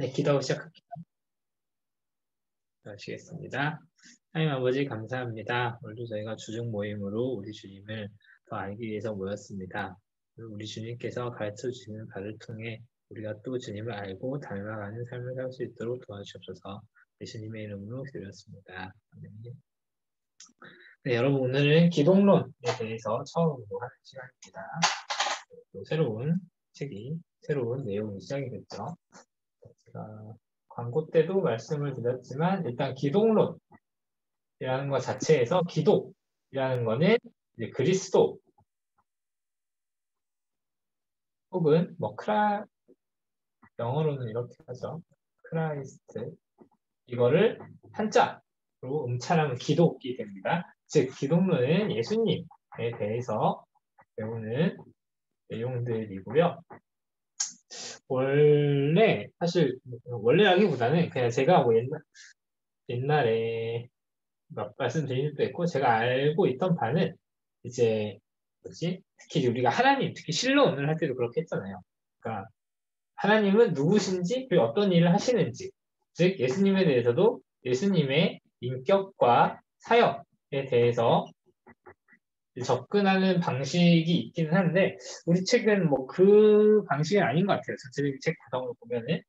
네, 기도하고 시작할게요. 하시겠습니다. 하나님 아버지 감사합니다. 오늘도 저희가 주중 모임으로 우리 주님을 더 알기 위해서 모였습니다. 우리 주님께서 가르쳐 주시는 바를 통해 우리가 또 주님을 알고 닮아가는 삶을 살 수 있도록 도와주옵소서. 예수님의 이름으로 드렸습니다. 아멘. 네, 여러분 오늘은 기독론에 대해서 처음으로 하는 시간입니다. 또 새로운 내용이 시작이 됐죠. 제가 광고 때도 말씀을 드렸지만 일단 기독론이라는 것 자체에서 기독이라는 거는 이제 그리스도 혹은 영어로는 이렇게 하죠. 크라이스트 이거를 한자로 음찰하면 기독이 됩니다. 즉 기독론은 예수님에 대해서 배우는 내용들이고요. 원래라기보다는 그냥 제가 뭐 옛날에 말씀드린 적도 있고 제가 알고 있던 바는 이제 특히 우리가 하나님, 특히 신론을 할 때도 그렇게 했잖아요. 그러니까 하나님은 누구신지 그리고 어떤 일을 하시는지, 즉 예수님에 대해서도 예수님의 인격과 사역에 대해서 접근하는 방식이 있기는 한데 우리 책은 뭐 그 방식이 아닌 것 같아요. 전체적인 책 구성을 보면은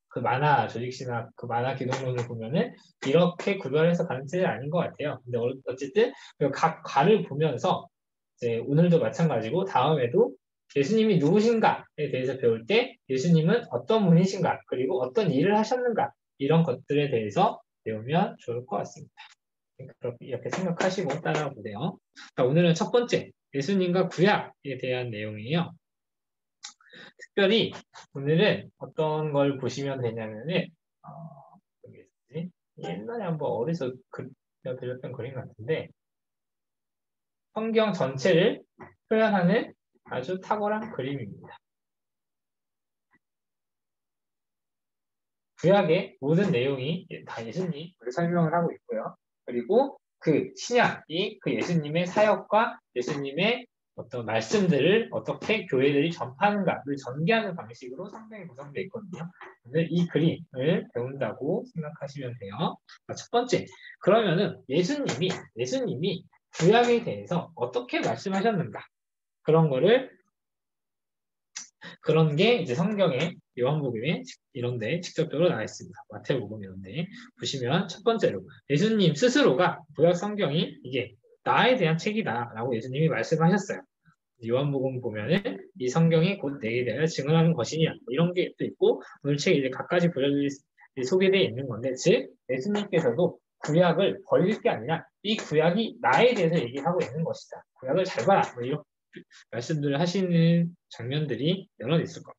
그 만화 조직시나 그 만화 기독론을 보면은 이렇게 구별해서 가는 책이 아닌 것 같아요. 근데 어쨌든 각 과를 보면서 이제 오늘도 마찬가지고 다음에도 예수님이 누구신가에 대해서 배울 때 예수님은 어떤 분이신가 그리고 어떤 일을 하셨는가 이런 것들에 대해서 배우면 좋을 것 같습니다. 이렇게 생각하시고 따라와 보세요. 오늘은 첫 번째 예수님과 구약에 대한 내용이에요. 특별히 오늘은 어떤 걸 보시면 되냐면은 옛날에 한번 어디서 그렸던 그림 같은데 성경 전체를 표현하는 아주 탁월한 그림입니다. 구약의 모든 내용이 다 예수님을 설명을 하고 있고요. 그리고 그 신약이 그 예수님의 사역과 예수님의 어떤 말씀들을 어떻게 교회들이 전파하는가를 전개하는 방식으로 성경이 구성되어 있거든요. 오늘 이 그림을 배운다고 생각하시면 돼요. 첫 번째, 그러면은 예수님이 구약에 대해서 어떻게 말씀하셨는가? 그런 게 이제 성경에 요한복음에 이런데 직접적으로 나와 있습니다. 마태복음 이런데 보시면 첫 번째로 예수님 스스로가 구약 성경이 이게 나에 대한 책이다라고 예수님이 말씀하셨어요. 요한복음 보면은 이 성경이 곧 내게 대하여 증언하는 것이냐 이런 게 또 있고 오늘 책에 이제 각가지 소개되어 있는 건데 즉 예수님께서도 구약을 버릴 게 아니라 이 구약이 나에 대해서 얘기하고 있는 것이다. 구약을 잘 봐라. 뭐 이런 말씀들을 하시는 장면들이 여러 있을 겁니다.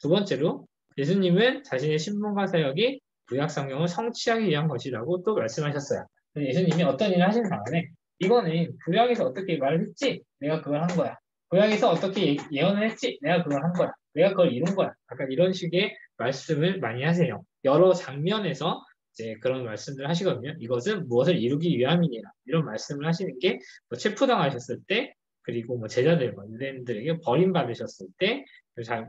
두 번째로 예수님은 자신의 신분과 사역이 구약 성경을 성취하기 위한 것이라고 또 말씀하셨어요. 예수님이 어떤 일을 하신 다음에 이거는 구약에서 어떻게 말을 했지? 내가 그걸 한 거야. 구약에서 어떻게 예언을 했지? 내가 그걸 한 거야. 내가 그걸 이룬 거야. 약간 이런 식의 말씀을 많이 하세요. 여러 장면에서 이제 그런 말씀들을 하시거든요. 이것은 무엇을 이루기 위함이니라. 이런 말씀을 하시는 게 체포당하셨을 때 그리고 뭐 제자들과 유대인들에게 버림받으셨을 때,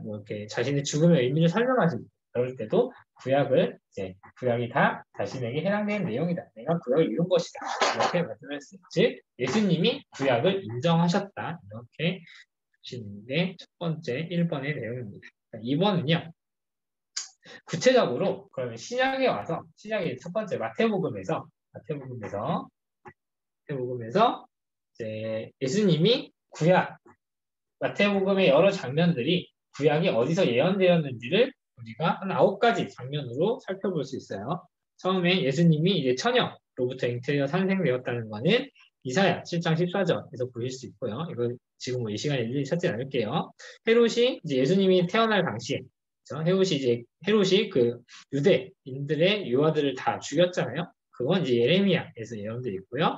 뭐 이렇게 자신의 죽음의 의미를 설명하시고 그럴 때도 구약이 다 자신에게 해당되는 내용이다. 내가 구약을 이룬 것이다. 이렇게 말씀했어요. 즉, 예수님이 구약을 인정하셨다. 이렇게 보시는 게 첫 번째 1번의 내용입니다. 2번은요. 구체적으로 그러면 신약에 와서 신약의 첫 번째 마태복음에서 이제 예수님이 마태복음의 여러 장면들이 구약이 어디서 예언되었는지를 우리가 한 9가지 장면으로 살펴볼 수 있어요. 처음에 예수님이 이제 처녀로부터 잉태되어 탄생되었다는 것은 이사야 7장 14절에서 보실 수 있고요. 이거 지금 이 시간에 일일이 찾지 않을게요. 헤롯이 이제 예수님이 태어날 당시에 헤롯이 그 유대인들의 유아들을 다 죽였잖아요. 그건 이제 예레미야에서 예언되어 있고요.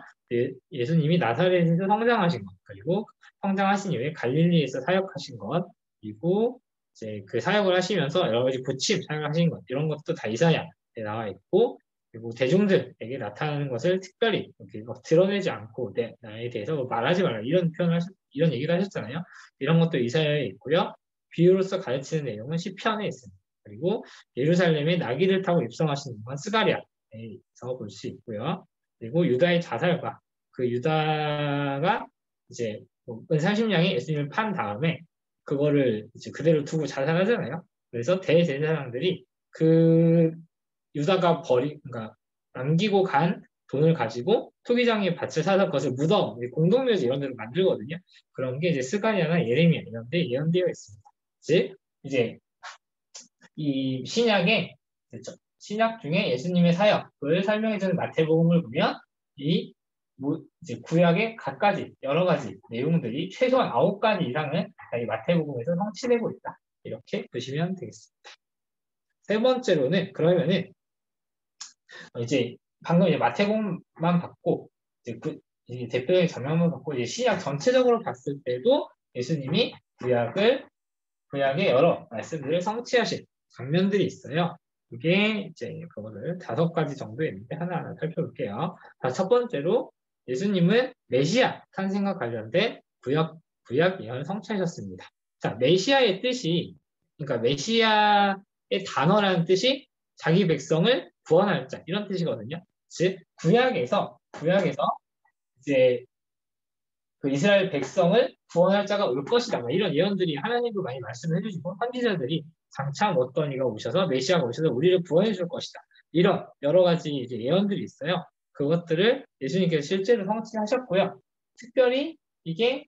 예수님이 나사렛에서 성장하신 것, 그리고 성장하신 이후에 갈릴리에서 사역하신 것, 그리고 이제 그 사역을 하시면서 여러 가지 부침 사역을 하신 것, 이런 것도 다 이사야에 나와 있고, 그리고 대중들에게 나타나는 것을 특별히 이렇게 드러내지 않고 나에 대해서 말하지 말라 이런 얘기를 하셨잖아요. 이런 것도 이사야에 있고요. 비유로서 가르치는 내용은 시편에 있습니다. 그리고 예루살렘에 나귀를 타고 입성하시는 건 스가랴에서 볼 수 있고요. 그리고 유다의 자살과 그 유다가 이제 은사십냥이 예수님을 판 다음에 그거를 이제 그대로 두고 자살하잖아요. 그래서 대제사장들이 그 유다가 그러니까 남기고 간 돈을 가지고 토기장에 밭을 사서 그것을 무덤, 공동묘지 이런 데로 만들거든요. 그런 게 이제 스가랴나 예레미야 이런 데 예언되어 있습니다. 즉 이제 이 신약 중에 예수님의 사역을 설명해주는 마태복음을 보면 이 이제 구약의 갖가지 여러 가지 내용들이 최소한 9가지 이상은 이 마태복음에서 성취되고 있다. 이렇게 보시면 되겠습니다. 세 번째로는 그러면은 이제 방금 이제 마태복음만 받고 이제 이제 대표적인 전면만 받고 이제 신약 전체적으로 봤을 때도 예수님이 구약의 여러 말씀들을 성취하신 장면들이 있어요. 이게 이제 그거를 5가지 정도 있는데 하나하나 살펴볼게요. 첫 번째로 예수님은 메시아 탄생과 관련된 구약 예언을 성취하셨습니다. 자, 메시아의 뜻이 그러니까 메시아의 단어라는 뜻이 자기 백성을 구원할 자 이런 뜻이거든요. 즉 구약에서 이제 그 이스라엘 백성을 구원할 자가 올 것이다. 이런 예언들이 하나님도 많이 말씀을 해주시고 선지자들이 장차 어떤 이가 오셔서 메시아가 오셔서 우리를 구원해 줄 것이다. 이런 여러 가지 이제 예언들이 있어요. 그것들을 예수님께서 실제로 성취하셨고요. 특별히 이게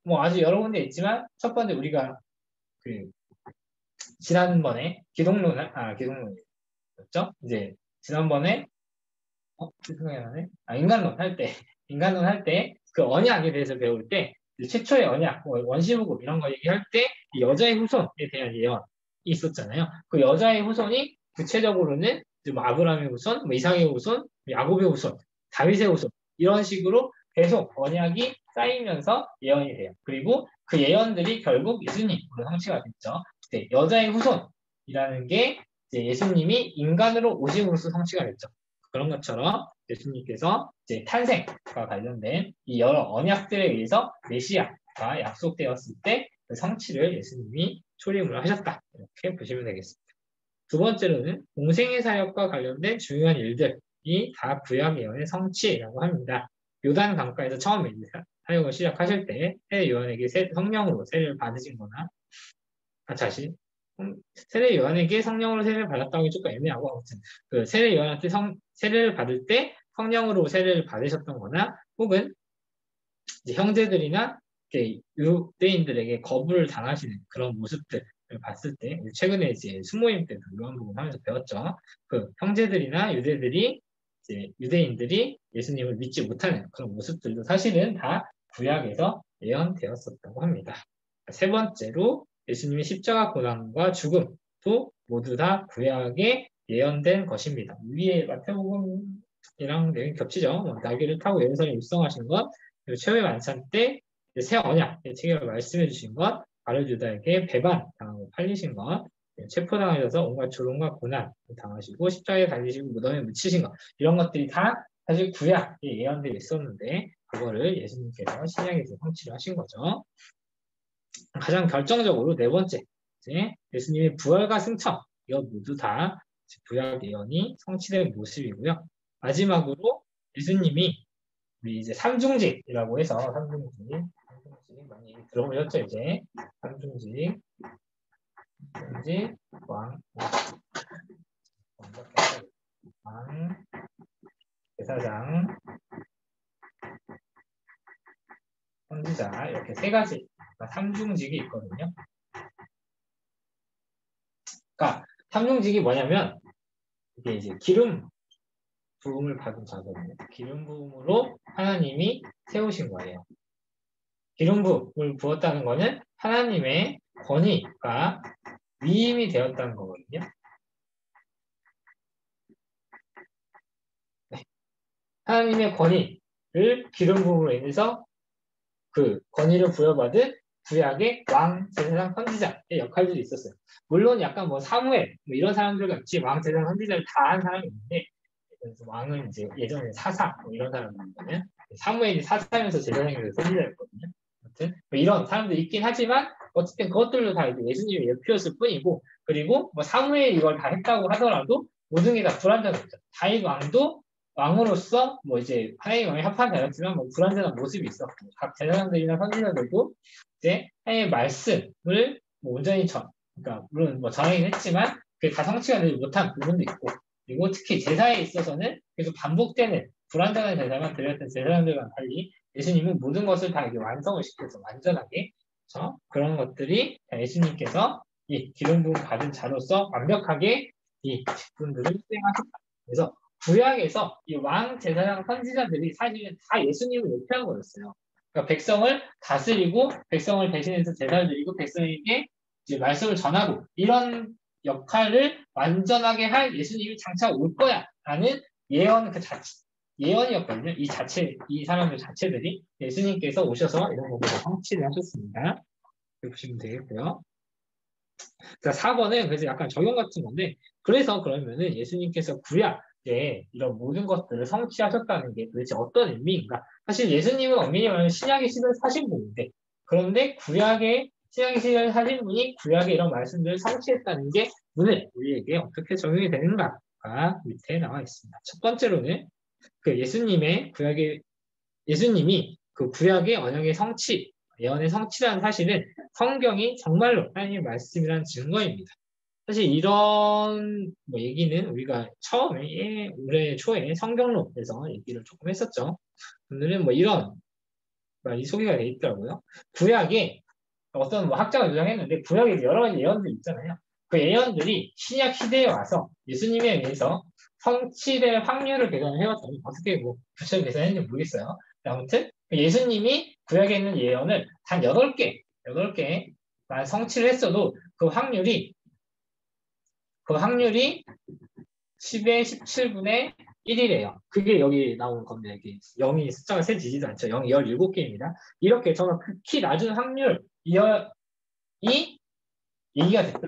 뭐 아주 여러 군데 있지만 첫 번째 우리가 그 지난번에 기독론이었죠. 이제 지난번에 인간론 할 때 그 언약에 대해서 배울 때 최초의 언약, 원시후급 이런 거 얘기할 때 여자의 후손에 대한 예언이 있었잖아요. 그 여자의 후손이 구체적으로는 뭐 아브라함의 후손, 뭐 이삭의 후손, 야곱의 후손, 다윗의 후손 이런 식으로 계속 언약이 쌓이면서 예언이 돼요. 그리고 그 예언들이 결국 예수님으로 성취가 됐죠. 네, 여자의 후손이라는 게 이제 예수님이 인간으로 오심으로써 성취가 됐죠. 그런 것처럼 예수님께서 이제 탄생과 관련된 이 여러 언약들에 의해서 메시아가 약속되었을 때 그 성취를 예수님이 초림을 하셨다. 이렇게 보시면 되겠습니다. 두 번째로는 공생의 사역과 관련된 중요한 일들이 다 구약 예언의 성취라고 합니다. 요단 강가에서 처음에 사역을 시작하실 때 세례 요한에게 성령으로 세례를 받으신 거나 세례 요한에게 성령으로 세례를 받았다고 하기 조금 애매하고 아무튼 그 세례 요한한테 세례를 받을 때 성령으로 세례를 받으셨던 거나 혹은 이제 형제들이나 유대인들에게 거부를 당하시는 그런 모습들을 봤을 때 최근에 이제 수모임 때도 요한복음 하면서 배웠죠. 그 형제들이나 유대인들이 예수님을 믿지 못하는 그런 모습들도 사실은 다 구약에서 예언되었었다고 합니다. 세 번째로 예수님의 십자가 고난과 죽음도 모두 다 구약에 예언된 것입니다. 위에 마태복음이랑 내용이 겹치죠. 나귀를 타고 예루살렘에 입성하신 것, 그리고 최후의 만찬 때 새 언약의 책임을 말씀해 주신 것, 바로 유다에게 배반당하고 팔리신 것, 체포당하셔서 온갖 조롱과 고난 당하시고 십자가에 달리시고 무덤에 묻히신 것 이런 것들이 다 사실 구약에 예언되어 있었는데 그거를 예수님께서 신약에서 성취를 하신 거죠. 가장 결정적으로 네 번째, 이제 예수님의 부활과 승천, 이거 모두 다 구약 예언이 성취된 모습이고요. 마지막으로 예수님이 우리 이제 삼중직이라고 해서 삼중직 많이 들어보셨죠 이제 삼중직, 왕, 대사장, 선지자 이렇게 세 가지 삼중직이 있거든요. 그러니까 삼중직이 뭐냐면 이게 이제 기름 부음을 받은 자거든요. 기름 부음으로 하나님이 세우신 거예요. 기름 부음을 부었다는 거는 하나님의 권위가 위임이 되었다는 거거든요. 네. 하나님의 권위를 기름 부음으로 인해서 그 권위를 부여받은 구약의 왕, 제사장, 선지자의 역할들이 있었어요. 물론 약간 뭐 사무엘 이런 사람들 같이 왕, 제사장, 선지자를 다 한 사람이 있는데 왕은 이제 예전에 사사 이런 사람들이거든요. 사무엘이 사사면서 제사장이면서 선지자였거든요. 아무튼 뭐 이런 사람들이 있긴 하지만 어쨌든 그것들도 다 예수님의 예표였을 뿐이고 그리고 뭐 사무엘이 이걸 다 했다고 하더라도 모든 게 다 불완전했죠. 다윗 왕도 왕으로서 뭐 이제 하나님 왕의 합한 자였지만 뭐 불완전한 모습이 있었고 각 제사장들이나 선지자들도 이제 하나님의 말씀을 뭐 온전히 그러니까 물론 뭐 전하긴 했지만 그게 다 성취가 되지 못한 부분도 있고 그리고 특히 제사에 있어서는 계속 반복되는 불완전한 제사만 드렸던 제사장들과 달리 예수님은 모든 것을 다 이렇게 완성을 시켜서 완전하게 그런 것들이 예수님께서 이 기름 부음 받은 자로서 완벽하게 이 직분들을 수행하셨다. 그래서 구약에서 이 왕 제사장 선지자들이 사실은 다 예수님을 예표한 거였어요. 그러니까 백성을 다스리고 백성을 대신해서 제사를 드리고 백성에게 이제 말씀을 전하고 이런 역할을 완전하게 할 예수님이 장차 올 거야라는 예언 그 자체 예언이었거든요. 이 사람들 자체들이 예수님께서 오셔서 이런 것들을 성취를 하셨습니다. 이렇게 보시면 되겠고요. 자, 4번은 그래서 약간 적용 같은 건데, 그래서 그러면은 예수님께서 구약에 이런 모든 것들을 성취하셨다는 게 도대체 어떤 의미인가? 사실 예수님은 엄밀히 말하면 신약의 시대를 사신 분인데, 그런데 구약의 신약의 시대를 사신 분이 구약의 이런 말씀들을 성취했다는 게 오늘 우리에게 어떻게 적용이 되는가가 밑에 나와 있습니다. 첫 번째로는 그 예수님이 그 구약의 언약의 성취, 예언의 성취라는 사실은 성경이 정말로 하나님의 말씀이라는 증거입니다. 사실 이런 뭐 얘기는 우리가 처음에 올해 초에 성경론에서 얘기를 조금 했었죠. 오늘은 뭐 이런 말이 소개가 돼 있더라고요. 구약에 어떤 뭐 학자가 주장했는데 구약에 여러 가지 예언들이 있잖아요. 그 예언들이 신약 시대에 와서 예수님에 의해서 성취될 확률을 계산을 해봤더니 어떻게 뭐 구체적으로 계산했는지 모르겠어요. 아무튼 예수님이 구약에 있는 예언을 단 8개만 성취를 했어도 그 확률이 10의 17분의 1이래요. 그게 여기 나온 겁니다. 이게 0이 숫자가 세지지도 않죠. 0이 17개입니다. 이렇게 정말 극히 낮은 확률이 얘기가 됐다.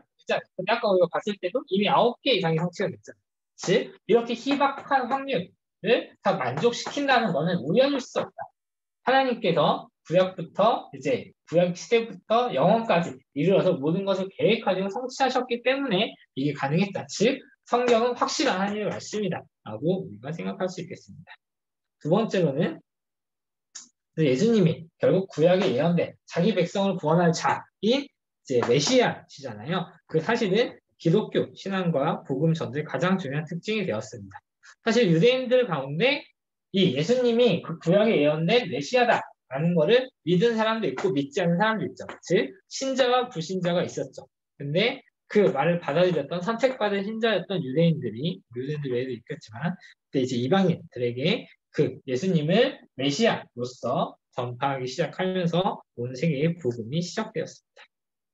근데 아까 우리가 봤을 때도 이미 9개 이상이 성취가 됐잖아요. 즉, 이렇게 희박한 확률을 다 만족시킨다는 것은 우연일 수 없다. 하나님께서 구약 시대부터 영원까지 이르러서 모든 것을 계획하시고 성취하셨기 때문에 이게 가능했다. 즉, 성경은 확실한 하나님의 말씀이다. 라고 우리가 생각할 수 있겠습니다. 두 번째로는 예수님이 결국 구약에 예언된 자기 백성을 구원할 자인 이제 메시아시잖아요. 그 사실은 기독교 신앙과 복음 전도의 가장 중요한 특징이 되었습니다. 사실 유대인들 가운데 이 예수님이 그 구약에 예언된 메시아다라는 것을 믿은 사람도 있고 믿지 않는 사람도 있죠. 즉 신자와 불신자가 있었죠. 근데 그 말을 받아들였던 선택받은 신자였던 유대인들 외에도 있겠지만 그때 이제 이방인들에게 그 예수님을 메시아로서 전파하기 시작하면서 온 세계의 복음이 시작되었습니다.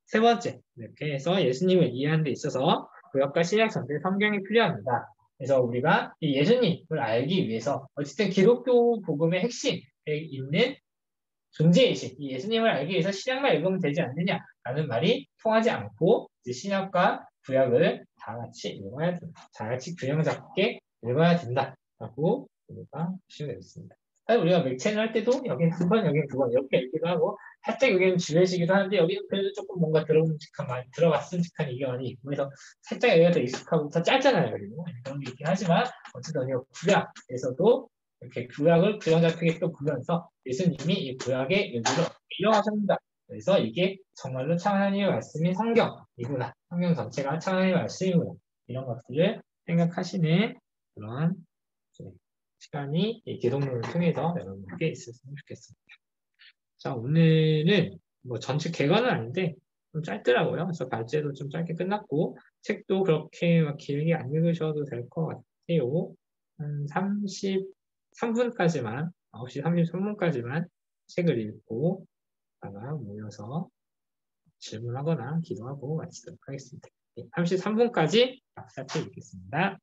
세 번째, 이렇게 해서 예수님을 이해하는 데 있어서 구약과 신약 전체 성경이 필요합니다. 그래서 우리가 이 예수님을 알기 위해서 어쨌든 기독교 복음의 핵심에 있는 존재의식, 이 예수님을 알기 위해서 신약만 읽으면 되지 않느냐라는 말이 통하지 않고 신약과 구약을 다 같이 읽어야 된다. 다 같이 균형 잡게 읽어야 된다라고 우리가 보시면 되겠습니다. 사실 우리가 맥체를 할 때도 여기는 두 번, 여기는 두 번 이렇게 읽기도 하고 살짝 여기는 지뢰시기도 하는데 여기는 그래도 조금 뭔가 들어갔은 듯한 이견이 있고 그래서 살짝 여기가 더 익숙하고 더 짧잖아요. 그리고 그런 게 있긴 하지만 어쨌든 구약에서도 이렇게 구약을 균형 잡히게 또 보면서 예수님이 이 구약의 의미를 이용하셨습니다. 그래서 이게 정말로 참 하나님의 말씀인 성경이구나. 성경 전체가 참 하나님의 말씀이구나. 이런 것들을 생각하시는 그런 시간이 기독론을 통해서 여러분께 있었으면 좋겠습니다. 자, 오늘은 뭐 전체 개관은 아닌데 좀 짧더라고요. 그래서 발제도 좀 짧게 끝났고 책도 그렇게 막 길게 안 읽으셔도 될 것 같아요. 한 33분까지만 9시 33분까지만 책을 읽고 다가 모여서 질문하거나 기도하고 마치도록 하겠습니다. 33분까지 박사책 읽겠습니다.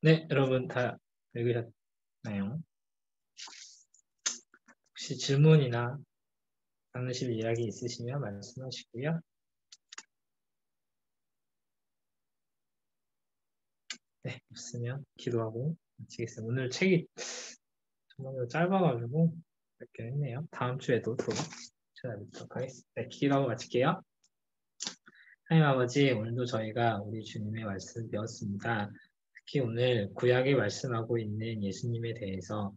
네, 여러분 다 읽으셨나요? 혹시 질문이나 나누실 이야기 있으시면 말씀하시고요. 네, 없으면 기도하고 마치겠습니다. 오늘 책이 정말 짧아가지고 이렇게 했네요. 다음 주에도 또 찾아뵙도록 하겠습니다. 네, 기도하고 마칠게요. 하나님 아버지, 오늘도 저희가 우리 주님의 말씀을 배웠습니다. 특히 오늘 구약에 말씀하고 있는 예수님에 대해서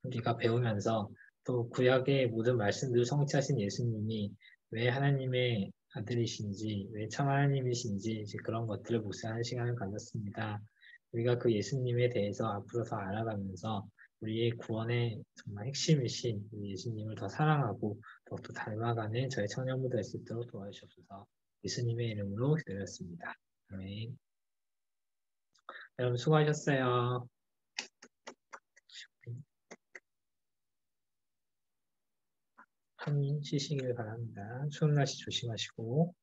우리가 배우면서 또 구약의 모든 말씀들을 성취하신 예수님이 왜 하나님의 아들이신지, 왜 참 하나님이신지 이제 그런 것들을 묵상하는 시간을 가졌습니다. 우리가 그 예수님에 대해서 앞으로 더 알아가면서 우리의 구원의 정말 핵심이신 우리 예수님을 더 사랑하고 더욱더 닮아가는 저희 청년부들 될 수 있도록 도와주시옵소서. 예수님의 이름으로 기도했습니다. 아멘. 여러분 수고하셨어요. 편히 쉬시길 바랍니다. 추운 날씨 조심하시고.